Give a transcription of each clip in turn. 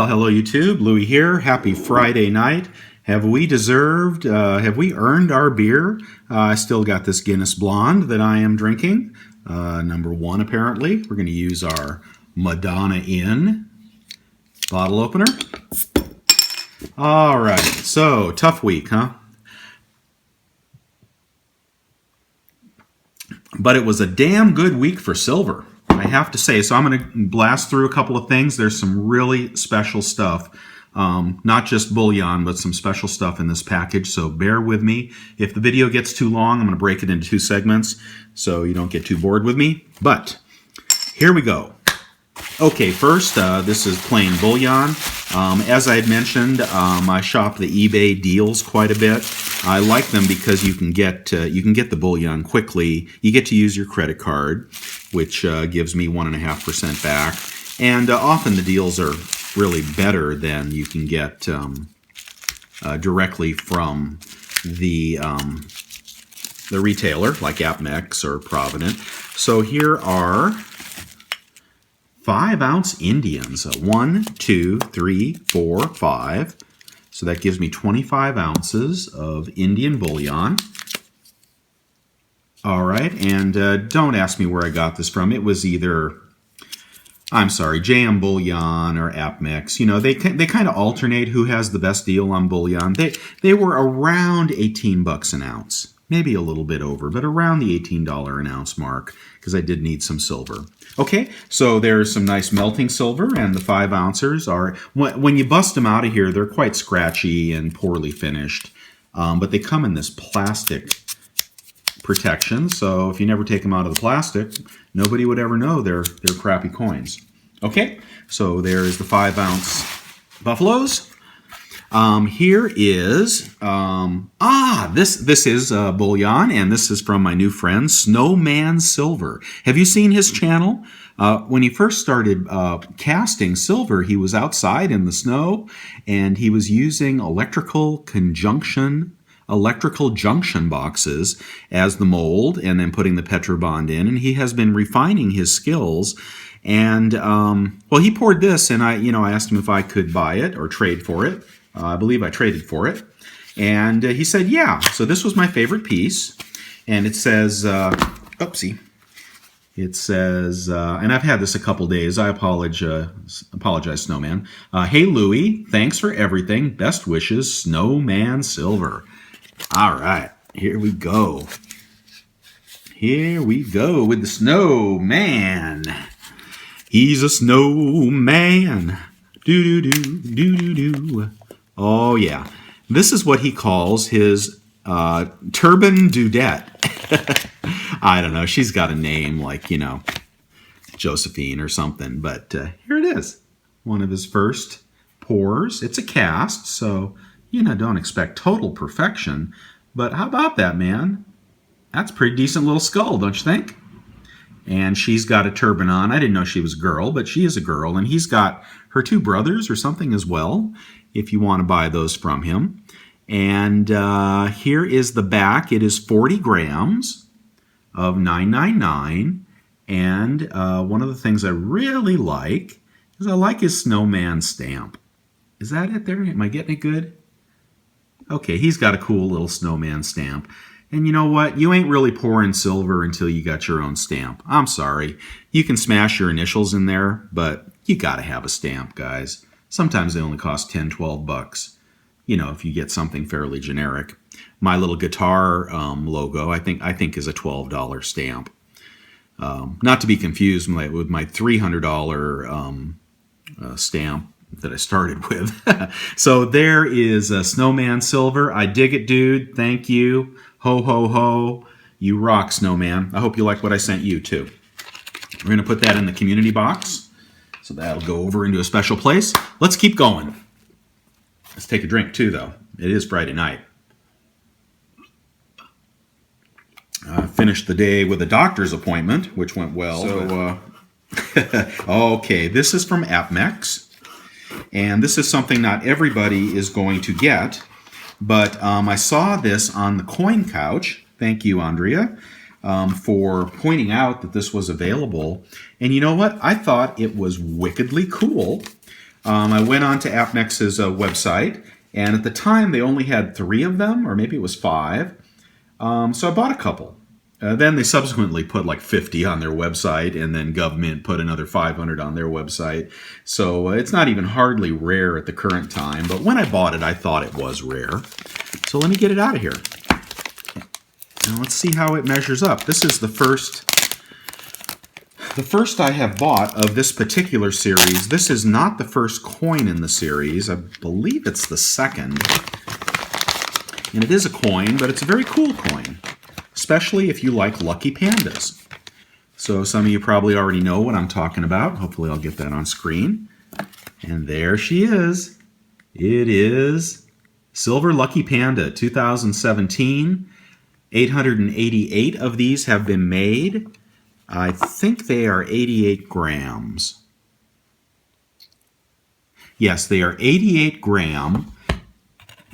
Well, hello YouTube, Louie here. Happy Friday night. Have we earned our beer? I still got this Guinness Blonde that I am drinking. Number one, apparently. We're going to use our Madonna Inn bottle opener. All right, so tough week, huh? But it was a damn good week for silver, I have to say. So I'm going to blast through a couple of things. There's some really special stuff. Not just bullion, but some special stuff in this package. So bear with me. If the video gets too long, I'm going to break it into two segments so you don't get too bored with me. But here we go. Okay, first, this is plain bullion. As I had mentioned, I shop the eBay deals quite a bit. I like them because you can get the bullion quickly. You get to use your credit card, which gives me 1.5% back. And often the deals are really better than you can get directly from the retailer, like AppMex or Provident. So here are 5-ounce Indians. 1, 2, 3, 4, 5. So that gives me 25 ounces of Indian bullion. All right, and don't ask me where I got this from. It was either, JM Bullion or AppMex. You know, they kind of alternate who has the best deal on bullion. They were around 18 bucks an ounce. Maybe a little bit over, but around the $18 an ounce mark, because I did need some silver. Okay, so there's some nice melting silver, and the 5 ounces are, when you bust them out of here, they're quite scratchy and poorly finished, but they come in this plastic protection, so if you never take them out of the plastic, nobody would ever know they're crappy coins. Okay, so there's the 5-ounce buffaloes. Here is, this is bullion, and this is from my new friend, Snowman Silver. Have you seen his channel? When he first started casting silver, he was outside in the snow, and he was using electrical junction boxes as the mold, and then putting the Petrobond in, and he has been refining his skills. And, well, he poured this, and I asked him if I could buy it or trade for it. I believe I traded for it. And he said, yeah. So this was my favorite piece. And it says, oopsie. It says, and I've had this a couple days. I apologize, Snowman. Hey, Louie, thanks for everything. Best wishes, Snowman Silver. All right, here we go. Here we go with the snowman. He's a snowman. Do-do-do. Oh, yeah. This is what he calls his turban dudette. I don't know. She's got a name like, Josephine or something. But here it is. One of his first pours. It's a cast, so, don't expect total perfection. But how about that, man? That's a pretty decent little skull, don't you think? And she's got a turban on. I didn't know she was a girl, but she is a girl. And he's got her 2 brothers or something as well, if you want to buy those from him. And here is the back. It is 40 grams of 999. And one of the things I really like is I like his snowman stamp. Is that it there? Am I getting it good? Okay, he's got a cool little snowman stamp. And you know what? You ain't really pouring silver until you got your own stamp. I'm sorry. You can smash your initials in there, but you got to have a stamp, guys. Sometimes they only cost 10, 12 bucks, if you get something fairly generic. My little guitar logo, I think is a $12 stamp. Not to be confused with my $300 stamp that I started with. So there is a Snowman Silver. I dig it, dude. Thank you. Ho, ho, ho. You rock, Snowman. I hope you like what I sent you, too. We're going to put that in the community box. So that'll go over into a special place. Let's keep going. Let's take a drink, too, though. It is Friday night. I finished the day with a doctor's appointment, which went well. So, okay, this is from AppMex. And this is something not everybody is going to get. But I saw this on the Coin Couch. Thank you, Andrea, for pointing out that this was available. And you know what? I thought it was wickedly cool. I went on to AppNext's website, and at the time they only had 3 of them, or maybe it was 5. So I bought a couple. Then they subsequently put like 50 on their website, and then government put another 500 on their website. So it's not even hardly rare at the current time, but when I bought it, I thought it was rare. So let me get it out of here. Now let's see how it measures up. This is the first I have bought of this particular series. This is not the first coin in the series. I believe it's the second. And it is a coin, but it's a very cool coin, especially if you like lucky pandas. So some of you probably already know what I'm talking about. Hopefully I'll get that on screen. And there she is. It is Silver Lucky Panda 2017. 888 of these have been made. I think they are 88 grams. Yes, they are 88 gram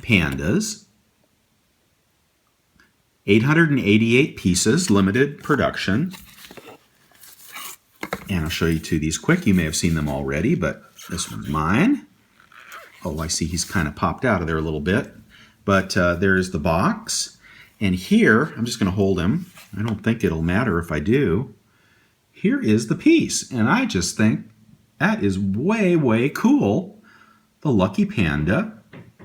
pandas. 888 pieces, limited production. And I'll show you 2 of these quick. You may have seen them already, but this one's mine. Oh, I see he's kind of popped out of there a little bit. But there's the box. And here, I'm just going to hold him. I don't think it'll matter if I do. Here is the piece. And I just think that is way, way cool. The Lucky Panda.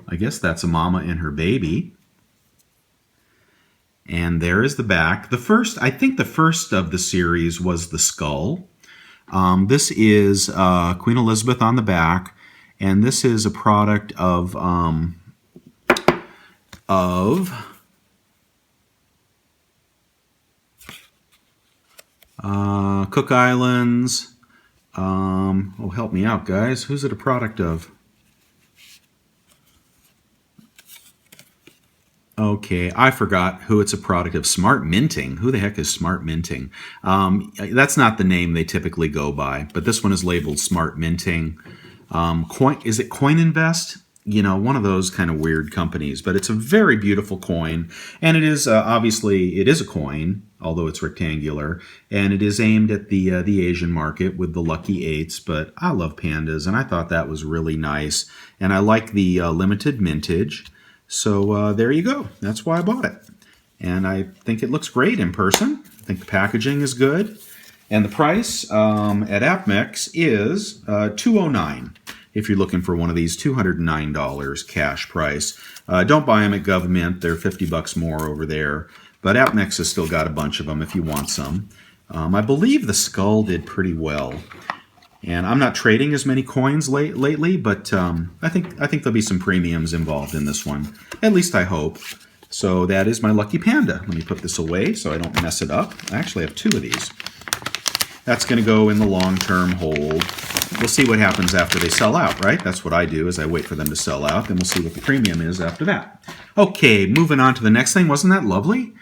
I guess that's a mama and her baby. And there is the back. I think the first of the series was the skull. This is Queen Elizabeth on the back. And this is a product of Cook Islands. Oh, help me out, guys. Who's it a product of? Okay, I forgot who it's a product of. Smart Minting. Who the heck is Smart Minting? That's not the name they typically go by, but this one is labeled Smart Minting. Is it Coin Invest? You know, one of those kind of weird companies, but it's a very beautiful coin, and it is obviously it is a coin, although it's rectangular, and it is aimed at the Asian market with the lucky 8s. But I love pandas, and I thought that was really nice, and I like the limited mintage. So there you go. That's why I bought it, and I think it looks great in person. I think the packaging is good, and the price at AppMex is $209. If you're looking for one of these, $209 cash price. Don't buy them at Government. They're $50 more over there. But AppMex has still got a bunch of them if you want some. I believe the skull did pretty well. And I'm not trading as many coins lately, but I think there'll be some premiums involved in this one. At least I hope. So that is my Lucky Panda. Let me put this away so I don't mess it up. I actually have 2 of these. That's going to go in the long-term hold. We'll see what happens after they sell out, right? That's what I do, is I wait for them to sell out, then we'll see what the premium is after that. Okay, moving on to the next thing. Wasn't that lovely?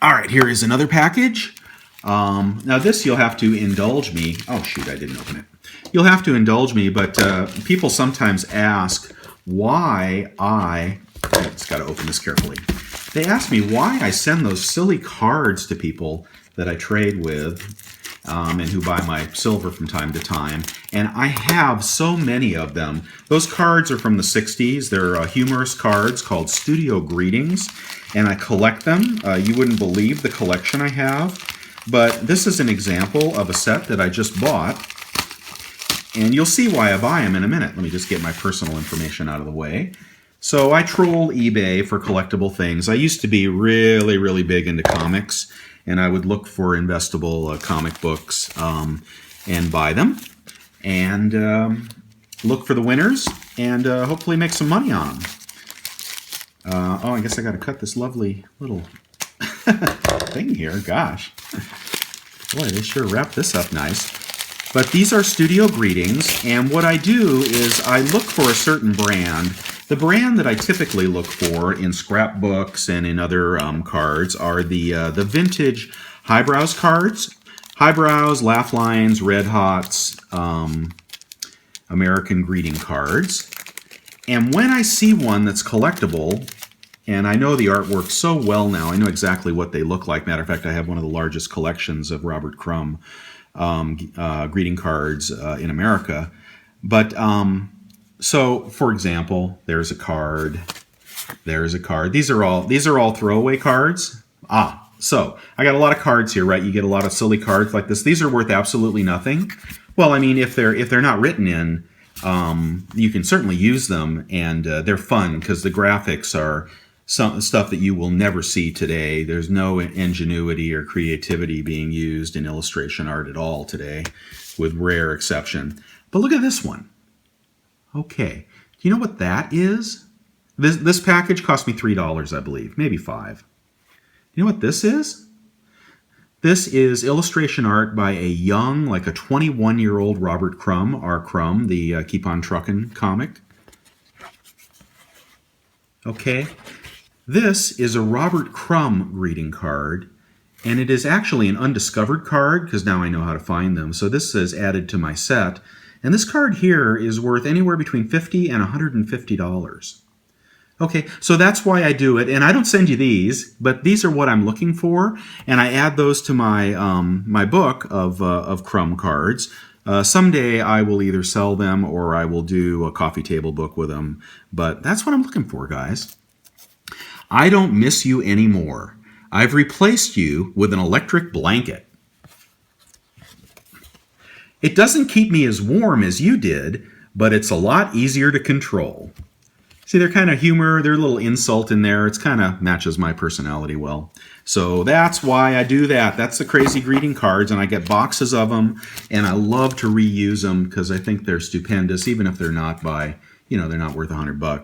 All right, here is another package. Now this you'll have to indulge me. Oh, shoot, I didn't open it. You'll have to indulge me, but people sometimes ask why I just got to open this carefully. They ask me why I send those silly cards to people that I trade with. And who buy my silver from time to time. And I have so many of them. Those cards are from the 60s. They're humorous cards called Studio Greetings, and I collect them. You wouldn't believe the collection I have. But this is an example of a set that I just bought. And you'll see why I buy them in a minute. Let me just get my personal information out of the way. So I troll eBay for collectible things. I used to be really, really big into comics. And I would look for investable comic books and buy them, and look for the winners, and hopefully make some money on them. Oh, I guess I got to cut this lovely little thing here. Gosh. Boy, they sure wrapped this up nice. But these are Studio Greetings, and what I do is I look for a certain brand. The brand that I typically look for in scrapbooks and in other cards are the vintage Highbrows cards. Highbrows, Laugh Lines, Red Hots, American Greeting cards. And when I see one that's collectible, and I know the artwork so well now, I know exactly what they look like. Matter of fact, I have one of the largest collections of Robert Crumb greeting cards in America. But So, for example, there's a card. There's a card. These are all throwaway cards. So I got a lot of cards here, right? You get a lot of silly cards like this. These are worth absolutely nothing. Well, I mean, if they're not written in, you can certainly use them, and they're fun because the graphics are some stuff that you will never see today. There's no ingenuity or creativity being used in illustration art at all today, with rare exception. But look at this one. Okay, do you know what that is? This package cost me $3, I believe, maybe $5. You know what this is? This is illustration art by a young, like a 21-year-old Robert Crumb, R. Crumb, the Keep on Truckin' comic. Okay, this is a Robert Crumb greeting card, and it is actually an undiscovered card, because now I know how to find them. So this is added to my set, and this card here is worth anywhere between $50 and $150. Okay, so that's why I do it, and I don't send you these, but these are what I'm looking for, and I add those to my my book of Crumb cards. Someday I will either sell them or I will do a coffee table book with them, but that's what I'm looking for, guys. I don't miss you anymore. I've replaced you with an electric blanket. It doesn't keep me as warm as you did, but it's a lot easier to control. See, they're kind of humor, they're a little insult in there. It's kind of matches my personality well. So that's why I do that. That's the crazy greeting cards, and I get boxes of them, and I love to reuse them because I think they're stupendous, even if they're not they're not worth $100.